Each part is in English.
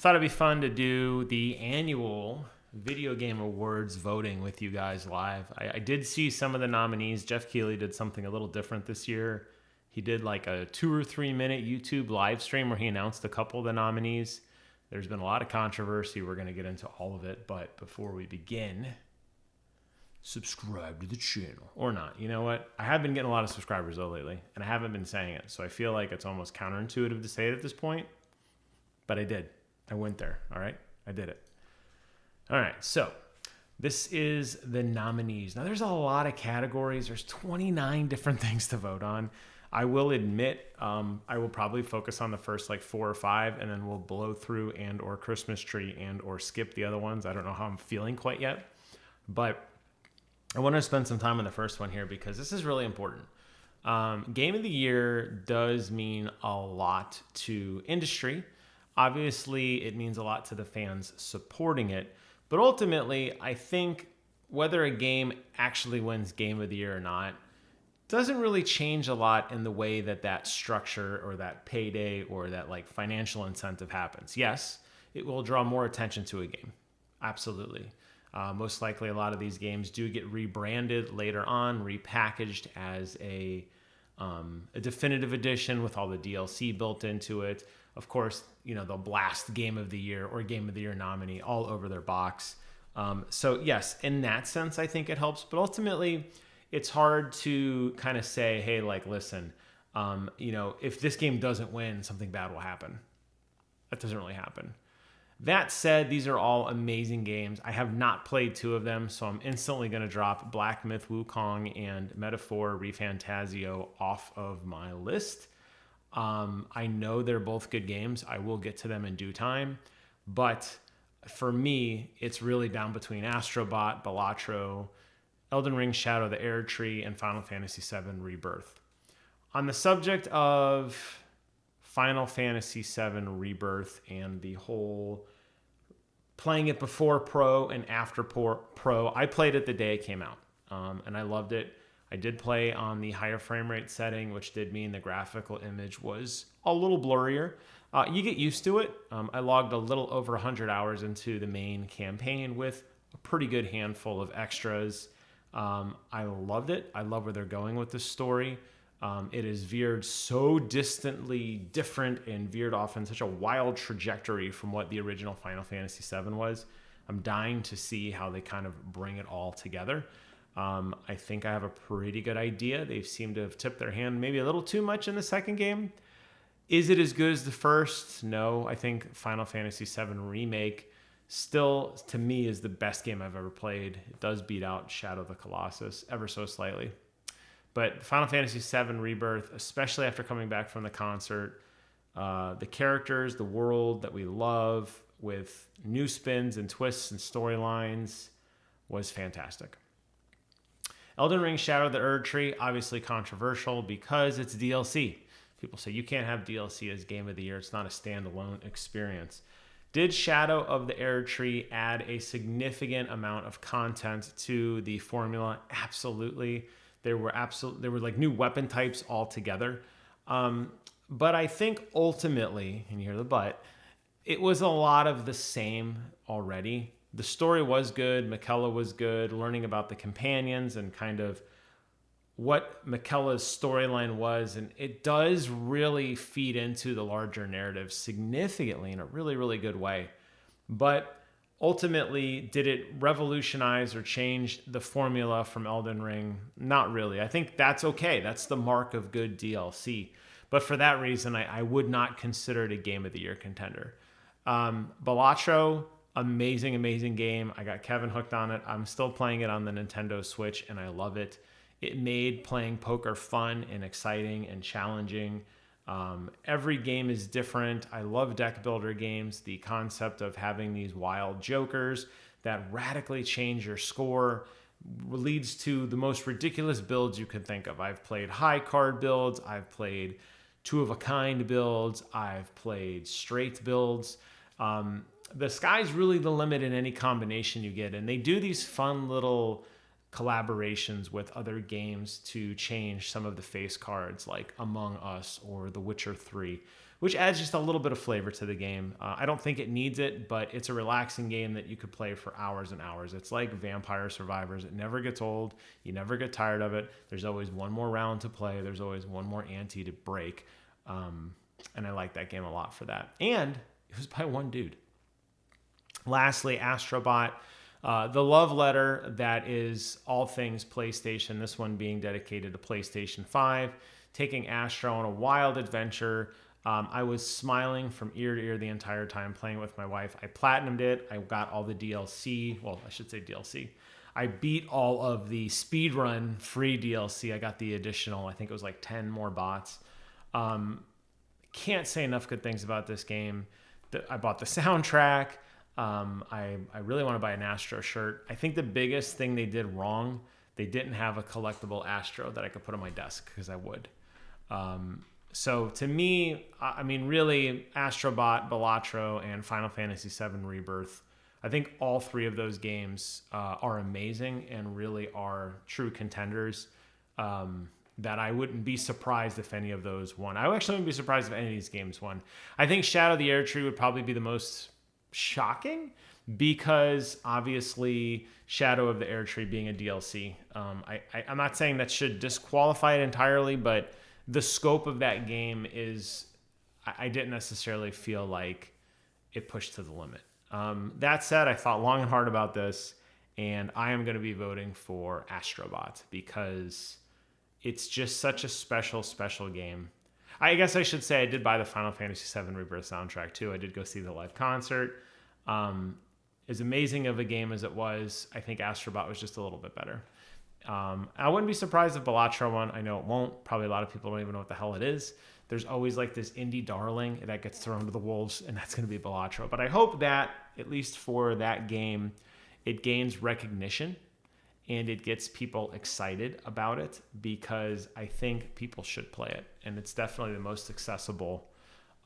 Thought it'd be fun to do the annual Video Game Awards voting with you guys live. I did see some of the nominees. Jeff Keighley did something a little different this year. He did like a 2 or 3 minute YouTube live stream where he announced a couple of the nominees. There's been a lot of controversy. We're going to get into all of it. But before we begin, subscribe to the channel. Or not. You know what? I have been getting a lot of subscribers though lately, and I haven't been saying it. So I feel like it's almost counterintuitive to say it at this point. But I did. I went there. All right. I did it. All right. So this is the nominees. Now, there's a lot of categories. There's 29 different things to vote on. I will admit, I will probably focus on the first like 4 or 5, and then we'll blow through and or Christmas tree and or skip the other ones. I don't know how I'm feeling quite yet, but I want to spend some time on the first one here because this is really important. Game of the year does mean a lot to industry. Obviously, it means a lot to the fans supporting it. But ultimately, I think whether a game actually wins Game of the Year or not doesn't really change a lot in the way that structure or that payday or that like financial incentive happens. Yes, it will draw more attention to a game. Absolutely. Most likely, a lot of these games do get rebranded later on, repackaged as a definitive edition with all the DLC built into it. Of course, you know, they'll blast Game of the Year or Game of the Year nominee all over their box. So yes, in that sense, I think it helps. But ultimately, it's hard to kind of say, hey, like, listen, you know, if this game doesn't win, something bad will happen. That doesn't really happen. That said, these are all amazing games. I have not played 2 of them, so I'm instantly going to drop Black Myth Wukong and Metaphor ReFantazio off of my list. I know they're both good games. I will get to them in due time. But for me, it's really down between Astrobot, Balatro, Elden Ring Shadow of the Air Tree, and Final Fantasy VII Rebirth. On the subject of Final Fantasy VII Rebirth and the whole playing it before Pro and after Pro, I played it the day it came out, and I loved it. I did play on the higher frame rate setting, which did mean the graphical image was a little blurrier. You get used to it. I logged a little over 100 hours into the main campaign with a pretty good handful of extras. I loved it. I love where they're going with this story. It is veered so distantly different and veered off in such a wild trajectory from what the original Final Fantasy VII was. I'm dying to see how they kind of bring it all together. I think I have a pretty good idea. They seem to have tipped their hand maybe a little too much in the second game. Is it as good as the first? No. I think Final Fantasy VII Remake still, to me, is the best game I've ever played. It does beat out Shadow of the Colossus ever so slightly. But Final Fantasy VII Rebirth, especially after coming back from the concert, the characters, the world that we love with new spins and twists and storylines was fantastic. Elden Ring Shadow of the Erd Tree, obviously controversial because it's DLC. People say you can't have DLC as Game of the Year. It's not a standalone experience. Did Shadow of the Erd Tree add a significant amount of content to the formula? Absolutely. There were like new weapon types altogether. But I think ultimately, and you hear the but, it was a lot of the same already. The story was good. Miquella was good. Learning about the companions and kind of what Miquella's storyline was. And it does really feed into the larger narrative significantly in a really, really good way. But ultimately, did it revolutionize or change the formula from Elden Ring? Not really. I think that's okay. That's the mark of good DLC. But for that reason, I would not consider it a Game of the Year contender. Balatro, amazing, amazing game. I got Kevin hooked on it. I'm still playing it on the Nintendo Switch, and I love it. It made playing poker fun and exciting and challenging. Every game is different. I love deck builder games. The concept of having these wild jokers that radically change your score leads to the most ridiculous builds you could think of. I've played high card builds. I've played 2-of-a-kind builds. I've played straight builds. The sky's really the limit in any combination you get. And they do these fun little collaborations with other games to change some of the face cards like Among Us or The Witcher 3, which adds just a little bit of flavor to the game. I don't think it needs it, but it's a relaxing game that you could play for hours and hours. It's like Vampire Survivors. It never gets old. You never get tired of it. There's always one more round to play. There's always one more ante to break. And I like that game a lot for that. And it was by one dude. Lastly, Astrobot. The love letter that is all things PlayStation, this one being dedicated to PlayStation 5, taking Astro on a wild adventure. I was smiling from ear to ear the entire time playing with my wife. I platinumed it. I got all the DLC. Well, I should say DLC. I beat all of the speedrun free DLC. I got the additional, I think it was like 10 more bots. Can't say enough good things about this game. I bought the soundtrack. I really want to buy an Astro shirt. I think the biggest thing they did wrong, they didn't have a collectible Astro that I could put on my desk, because I would. So to me, I mean, really, Astrobot, Balatro, and Final Fantasy VII Rebirth, I think all three of those games are amazing and really are true contenders. That I wouldn't be surprised if any of those won. I actually wouldn't be surprised if any of these games won. I think Shadow of the Erdtree would probably be the most shocking, because obviously Shadow of the Erdtree being a DLC. I'm not saying that should disqualify it entirely, but the scope of that game is, I didn't necessarily feel like it pushed to the limit. That said, I thought long and hard about this, and I am going to be voting for Astrobot, because it's just such a special, special game. I guess I should say I did buy the Final Fantasy VII Rebirth soundtrack too. I did go see the live concert. As amazing of a game as it was, I think Astrobot was just a little bit better. I wouldn't be surprised if Balatro won. I know it won't. Probably a lot of people don't even know what the hell it is. There's always like this indie darling that gets thrown to the wolves, and that's going to be Balatro. But I hope that, at least for that game, it gains recognition and it gets people excited about it, because I think people should play it. And it's definitely the most accessible,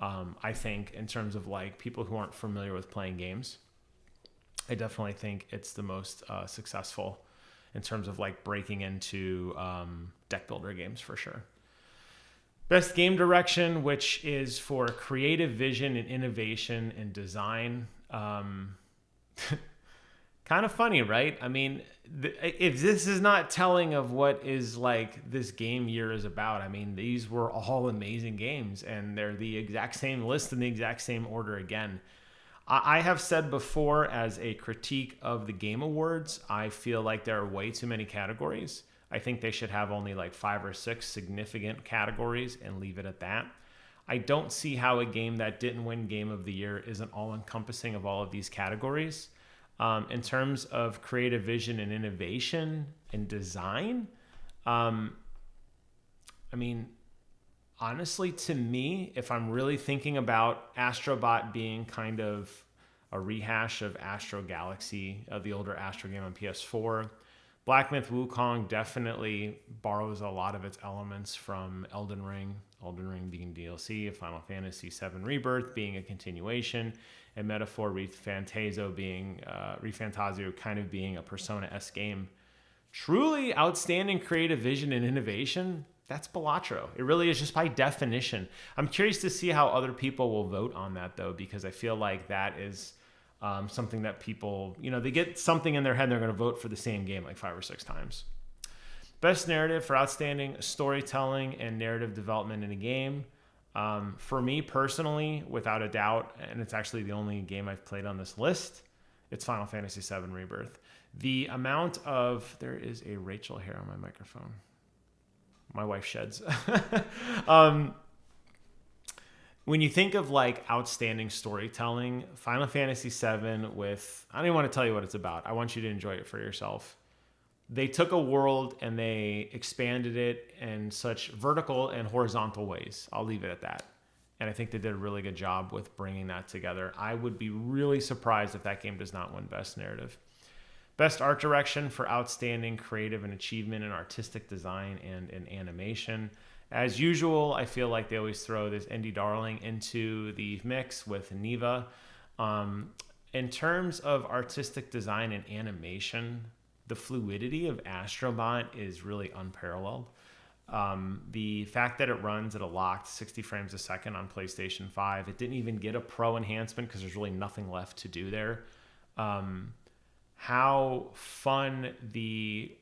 I think, in terms of like people who aren't familiar with playing games. I definitely think it's the most successful in terms of like breaking into deck builder games for sure. Best game direction, which is for creative vision and innovation and design. Kind of funny, right? I mean, if this is not telling of what is like this game year is about, I mean, these were all amazing games, and they're the exact same list in the exact same order again. I have said before, as a critique of the Game Awards, I feel like there are way too many categories. I think they should have only like 5 or 6 significant categories and leave it at that. I don't see how a game that didn't win Game of the Year isn't all-encompassing of all of these categories. In terms of creative vision and innovation and design, I mean, honestly, to me, if I'm really thinking about Astrobot being kind of a rehash of Astro Galaxy, the older Astro game on PS4, Black Myth Wukong definitely borrows a lot of its elements from Elden Ring being DLC, Final Fantasy VII Rebirth being a continuation, and Metaphor ReFantazio kind of being a Persona-esque game. Truly outstanding creative vision and innovation, that's Balatro. It really is, just by definition. I'm curious to see how other people will vote on that, though, because I feel like that is something that people, they get something in their head and they're going to vote for the same game like 5 or 6 times. Best narrative for outstanding storytelling and narrative development in a game. For me personally, without a doubt, and it's actually the only game I've played on this list, it's Final Fantasy VII Rebirth. The amount of... There is a Rachel hair on my microphone. My wife sheds. When you think of like outstanding storytelling, Final Fantasy VII with... I don't even want to tell you what it's about. I want you to enjoy it for yourself. They took a world and they expanded it in such vertical and horizontal ways. I'll leave it at that. And I think they did a really good job with bringing that together. I would be really surprised if that game does not win Best Narrative. Best Art Direction for outstanding creative and achievement in artistic design and in animation. As usual, I feel like they always throw this indie darling into the mix with Neva. In terms of artistic design and animation, the fluidity of Astrobot is really unparalleled. The fact that it runs at a locked 60 frames a second on PlayStation 5, it didn't even get a pro enhancement because there's really nothing left to do there. How fun the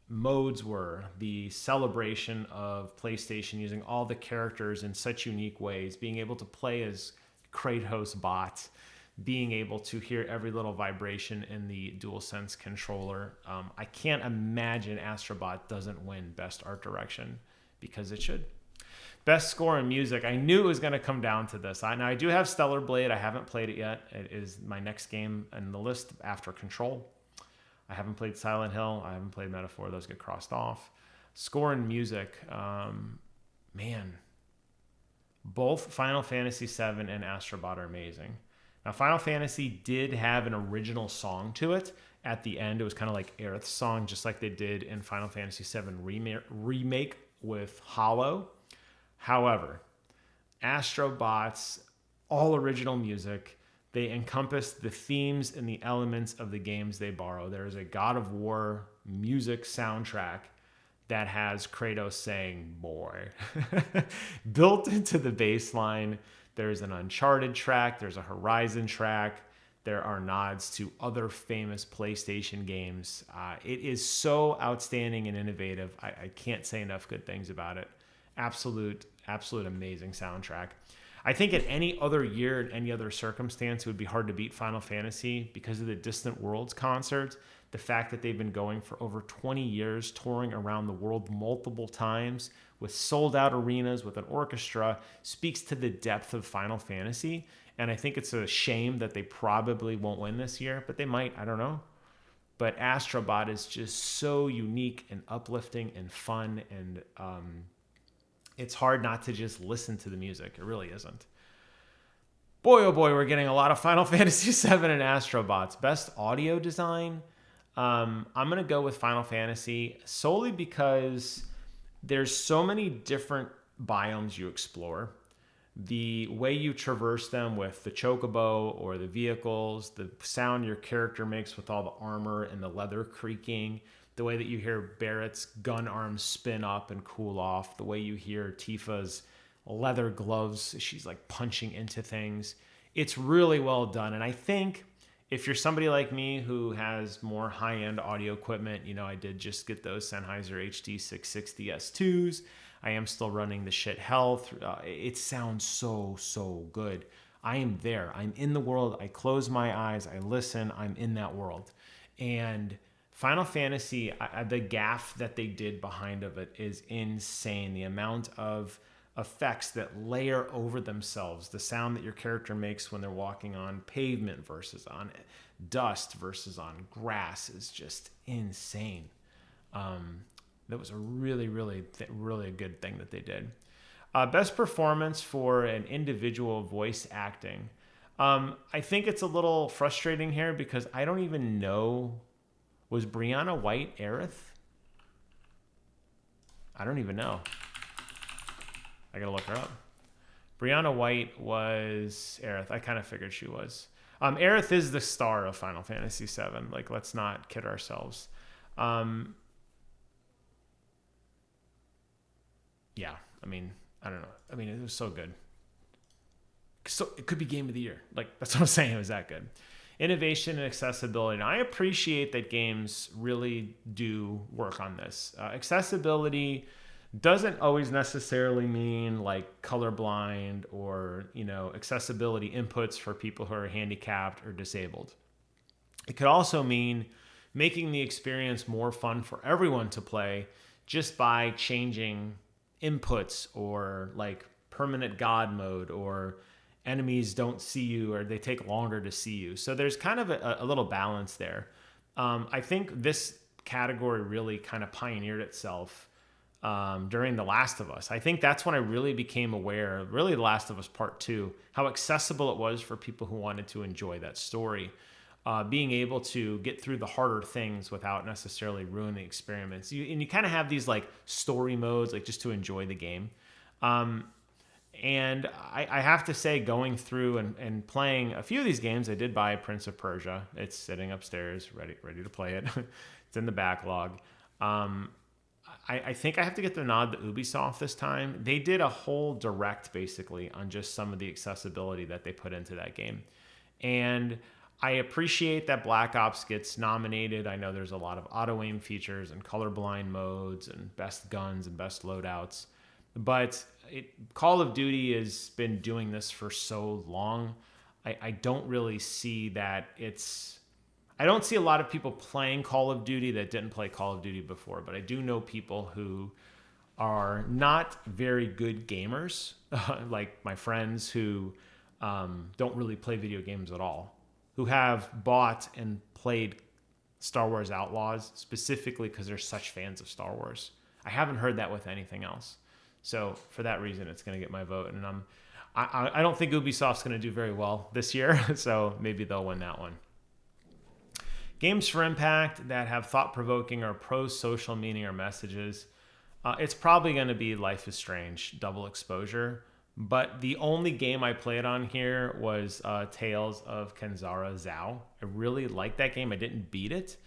modes were, the celebration of PlayStation using all the characters in such unique ways, being able to play as Kratos bot, being able to hear every little vibration in the DualSense controller. I can't imagine Astrobot doesn't win Best Art Direction, because it should. Best score and music. I knew it was going to come down to this. Now, I do have Stellar Blade. I haven't played it yet. It is my next game in the list after Control. I haven't played Silent Hill. I haven't played Metaphor. Those get crossed off. Score and music. Man. Both Final Fantasy VII and Astrobot are amazing. Now, Final Fantasy did have an original song to it. At the end, it was kind of like Aerith's song, just like they did in Final Fantasy VII Remake with Hollow. However, Astrobot's all original music, they encompass the themes and the elements of the games they borrow. There is a God of War music soundtrack that has Kratos saying, boy, built into the bass line. There's an Uncharted track. There's a Horizon track. There are nods to other famous PlayStation games. It is so outstanding and innovative. I can't say enough good things about it. Absolute amazing soundtrack. I think in any other year, in any other circumstance, it would be hard to beat Final Fantasy because of the Distant Worlds concerts. The fact that they've been going for over 20 years, touring around the world multiple times with sold out arenas, with an orchestra, speaks to the depth of Final Fantasy. And I think it's a shame that they probably won't win this year, but they might, I don't know. But Astrobot is just so unique and uplifting and fun, and it's hard not to just listen to the music. It really isn't. Boy, oh boy, we're getting a lot of Final Fantasy VII and Astrobots. Best audio design. I'm going to go with Final Fantasy solely because there's so many different biomes you explore. The way you traverse them with the chocobo or the vehicles, the sound your character makes with all the armor and the leather creaking, the way that you hear Barrett's gun arms spin up and cool off, the way you hear Tifa's leather gloves, she's like punching into things. It's really well done. And I think if you're somebody like me who has more high-end audio equipment, I did just get those Sennheiser HD660 S2s. I am still running the shit hell. It sounds so good. I am there. I'm in the world. I close my eyes. I listen. I'm in that world. And Final Fantasy, the gaff that they did behind of it is insane. The amount of effects that layer over themselves, the sound that your character makes when they're walking on pavement versus on dust versus on grass is just insane. That was a really good thing that they did. Best performance for an individual voice acting. I think it's a little frustrating here because I don't even know. Was Brianna White Aerith? I don't even know. I gotta look her up. Brianna White was Aerith. I kind of figured she was. Aerith is the star of Final Fantasy VII. Like, let's not kid ourselves. Yeah, I mean, I don't know. I mean, it was so good. So it could be game of the year. Like, that's what I'm saying. It was that good. Innovation and accessibility. And I appreciate that games really do work on this. Accessibility doesn't always necessarily mean like colorblind or, accessibility inputs for people who are handicapped or disabled. It could also mean making the experience more fun for everyone to play just by changing inputs or like permanent God mode, or enemies don't see you or they take longer to see you. So there's kind of a little balance there. I think this category really kind of pioneered itself during The Last of Us. I think that's when I really became aware, really The Last of Us Part 2, how accessible it was for people who wanted to enjoy that story. Being able to get through the harder things without necessarily ruining the experiments. You kind of have these like story modes, like just to enjoy the game. And I have to say, going through and playing a few of these games, I did buy Prince of Persia. It's sitting upstairs, ready to play it. It's in the backlog. I think I have to get the nod to Ubisoft this time. They did a whole direct basically on just some of the accessibility that they put into that game. And I appreciate that Black Ops gets nominated. I know there's a lot of auto aim features and colorblind modes and best guns and best loadouts. But Call of Duty has been doing this for so long. I don't really see that I don't see a lot of people playing Call of Duty that didn't play Call of Duty before, but I do know people who are not very good gamers, like my friends who don't really play video games at all, who have bought and played Star Wars Outlaws specifically because they're such fans of Star Wars. I haven't heard that with anything else. So for that reason, it's going to get my vote. And I don't think Ubisoft's going to do very well this year, so maybe they'll win that one. Games for impact that have thought-provoking or pro-social meaning or messages. It's probably going to be Life is Strange, Double Exposure. But the only game I played on here was Tales of Kenzara Zao. I really liked that game. I didn't beat it.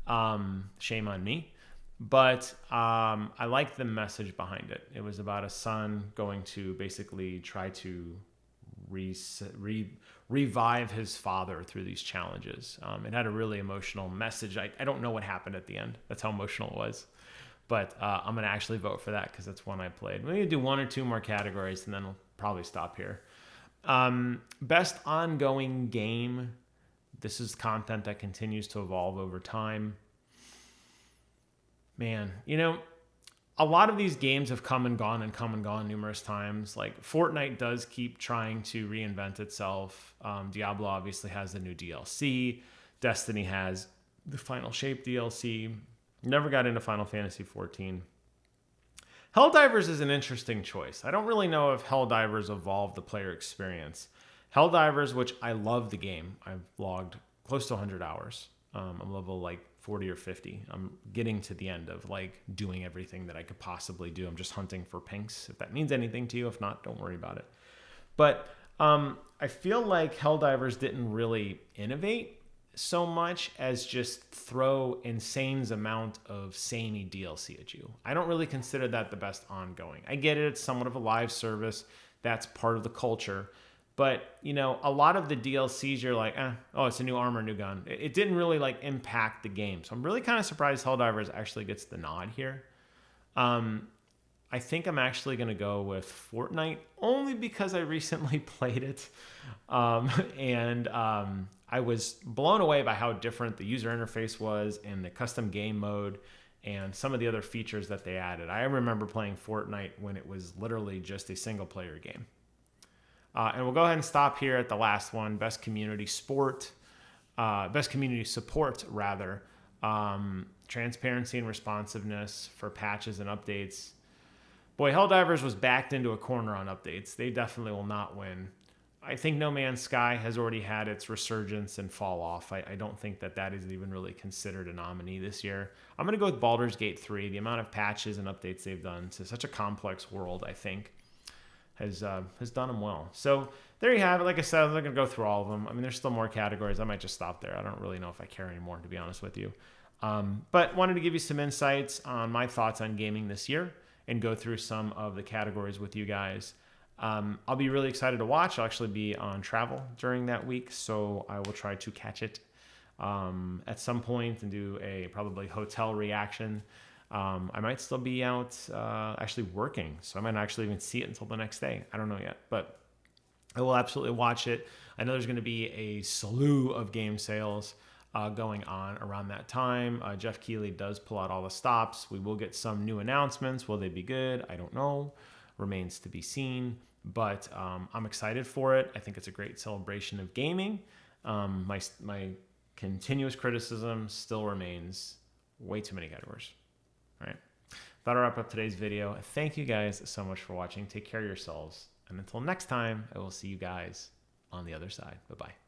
Shame on me. But I liked the message behind it. It was about a son going to basically try to revive his father through these challenges. It had a really emotional message. I don't know what happened at the end. That's how emotional it was. But I'm going to actually vote for that because that's one I played. We're going to do one or two more categories and then we'll probably stop here. Best ongoing game. This is content that continues to evolve over time. Man, a lot of these games have come and gone numerous times. Like Fortnite does keep trying to reinvent itself. Diablo obviously has the new DLC. Destiny has the Final Shape DLC. Never got into Final Fantasy XIV. Helldivers is an interesting choice. I don't really know if Helldivers evolved the player experience. Helldivers, which I love the game. I've logged close to 100 hours. I'm level like 40 or 50. I'm getting to the end of like doing everything that I could possibly do. I'm just hunting for pinks. If that means anything to you, if not, don't worry about it. But I feel like Helldivers didn't really innovate so much as just throw insane amount of samey DLC at you. I don't really consider that the best ongoing. I get it. It's somewhat of a live service. That's part of the culture. But, a lot of the DLCs, you're like, it's a new armor, new gun. It didn't really like impact the game. So I'm really kind of surprised Helldivers actually gets the nod here. I think I'm actually going to go with Fortnite only because I recently played it. I was blown away by how different the user interface was and the custom game mode and some of the other features that they added. I remember playing Fortnite when it was literally just a single player game. And we'll go ahead and stop here at the last one, best community support, rather. Transparency and responsiveness for patches and updates. Boy, Helldivers was backed into a corner on updates. They definitely will not win. I think No Man's Sky has already had its resurgence and fall off. I don't think that is even really considered a nominee this year. I'm going to go with Baldur's Gate 3. The amount of patches and updates they've done to such a complex world, I think, has done them well. So there you have it. Like I said, I'm not going to go through all of them. I mean, there's still more categories. I might just stop there. I don't really know if I care anymore, to be honest with you. But wanted to give you some insights on my thoughts on gaming this year and go through some of the categories with you guys. I'll be really excited to watch. I'll actually be on travel during that week, so I will try to catch it at some point and do a probably hotel reaction. I might still be out actually working, so I might not actually even see it until the next day. I don't know yet, but I will absolutely watch it. I know there's going to be a slew of game sales going on around that time. Jeff Keighley does pull out all the stops. We will get some new announcements. Will they be good? I don't know. Remains to be seen, but I'm excited for it. I think it's a great celebration of gaming. My continuous criticism still remains way too many categories. All right. That'll wrap up today's video. Thank you guys so much for watching. Take care of yourselves. And until next time, I will see you guys on the other side. Bye-bye.